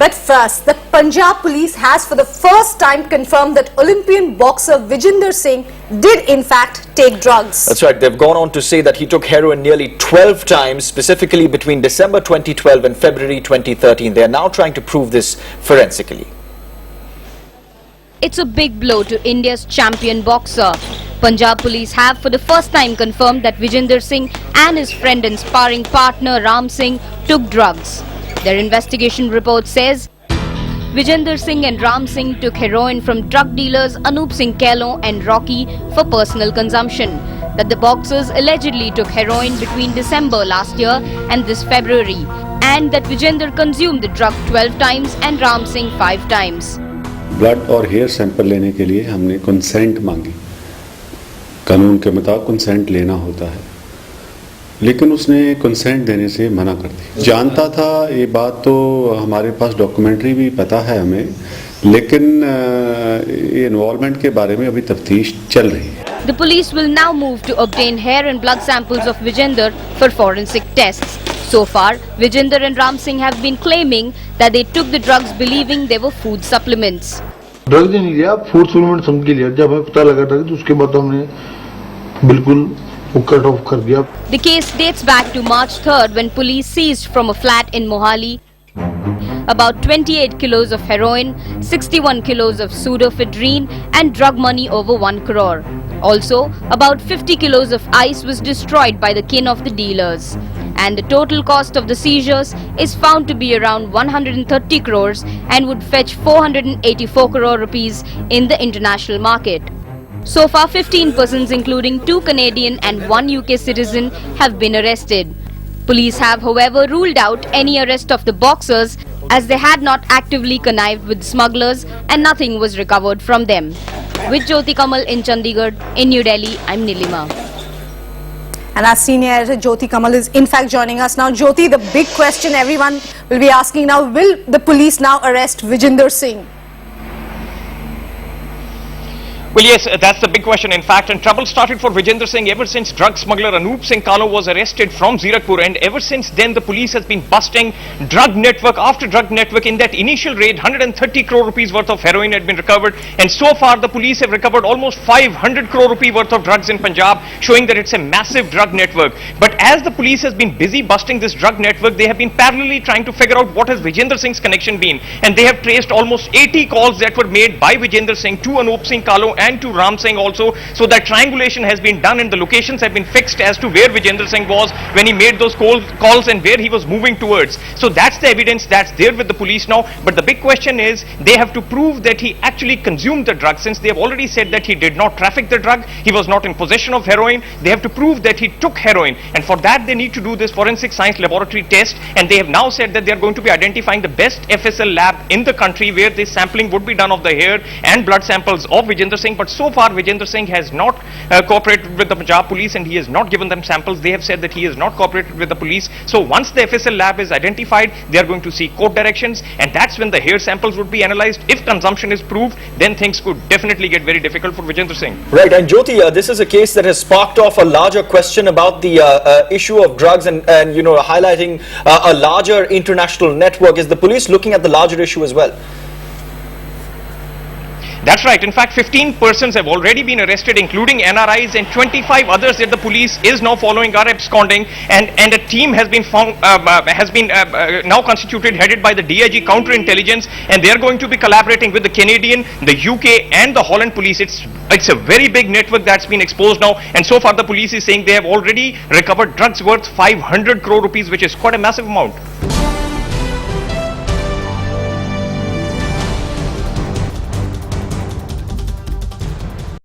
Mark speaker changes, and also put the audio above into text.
Speaker 1: But first, the Punjab Police has for the first time confirmed that Olympian boxer Vijender Singh did in fact take drugs.
Speaker 2: That's right. They've gone on to say that he took heroin nearly 12 times, specifically between December 2012 and February 2013. They are now trying to prove this forensically.
Speaker 3: It's a big blow to India's champion boxer. Punjab Police have for the first time confirmed that Vijender Singh and his friend and sparring partner Ram Singh took drugs. Their investigation report says Vijender Singh and Ram Singh took heroin from drug dealers Anup Singh Kahlon and Rocky for personal consumption. That the boxers allegedly took heroin between December last year and this February, and that Vijender consumed the drug 12 times and Ram Singh 5 times.
Speaker 4: Blood और hair sample लेने के लिए हमने consent मांगी। कानून के मुताबिक consent लेना होता है, लेकिन उसने कंसेंट देने से मना कर दी। जानता था ये बात, तो हमारे पास डॉक्यूमेंट्री भी पता है हमें, लेकिन ये इन्वॉल्वमेंट के बारे में अभी तफ्तीश चल रही है।
Speaker 3: The police will now move to obtain hair and blood samples of Vijender for forensic tests. So far, Vijender and Ram Singh have been claiming that they took the drugs believing they were food supplements.
Speaker 5: Drugs नहीं लिया, food supplement समझ के लिया। जब हमें पता लगा था तो उसके बाद हमने बिल्कुल वो कट ऑफ कर दिया।
Speaker 3: The case dates back to March 3rd when police seized from a flat in Mohali about 28 kilos of heroin, 61 kilos of pseudoephedrine and drug money over 1 crore. Also, about 50 kilos of ice was destroyed by the kin of the dealers. And the total cost of the seizures is found to be around 130 crores and would fetch 484 crore rupees in the international market. So far, 15 persons including 2 Canadian and 1 UK citizen have been arrested. Police have, however, ruled out any arrest of the boxers as they had not actively connived with smugglers and nothing was recovered from them. With Jyoti Kamal in Chandigarh, in New Delhi, I'm Nilima.
Speaker 1: And our senior editor Jyoti Kamal is in fact joining us now. Jyoti, the big question everyone will be asking now, will the police now arrest Vijender Singh?
Speaker 6: Well, yes, that's the big question, in fact, and trouble started for Vijender Singh ever since drug smuggler Anup Singh Kahlon was arrested from Zirakpur, and ever since then the police has been busting drug network after drug network. In that initial raid, 130 crore rupees worth of heroin had been recovered, and so far the police have recovered almost 500 crore rupee worth of drugs in Punjab, showing that it's a massive drug network. But as the police has been busy busting this drug network, they have been parallelly trying to figure out what has Vijender Singh's connection been, and they have traced almost 80 calls that were made by Vijender Singh to Anup Singh Kahlon and to Ram Singh also, so that triangulation has been done and the locations have been fixed as to where Vijender Singh was when he made those calls and where he was moving towards. So that's the evidence that's there with the police now, but the big question is they have to prove that he actually consumed the drug, since they have already said that he did not traffic the drug, he was not in possession of heroin. They have to prove that he took heroin, and for that they need to do this forensic science laboratory test, and they have now said that they are going to be identifying the best FSL lab in the country where this sampling would be done of the hair and blood samples of Vijender Singh. But so far Vijender Singh has not cooperated with the Punjab Police and he has not given them samples. They have said that he has not cooperated with the police. So once the FSL lab is identified, they are going to seek court directions, and that's when the hair samples would be analyzed. If consumption is proved, then things could definitely get very difficult for Vijender Singh.
Speaker 2: Right, and Jyoti, this is a case that has sparked off a larger question about the issue of drugs and you know, highlighting a larger international network. Is the police looking at the larger issue as well?
Speaker 6: That's right. In fact, 15 persons have already been arrested, including NRIs, and 25 others that the police is now following are absconding. And a team has been found, now constituted, headed by the DIG Counterintelligence, and they are going to be collaborating with the Canadian, the UK, and the Holland police. It's a very big network that's been exposed now, and so far the police is saying they have already recovered drugs worth 500 crore rupees, which is quite a massive amount.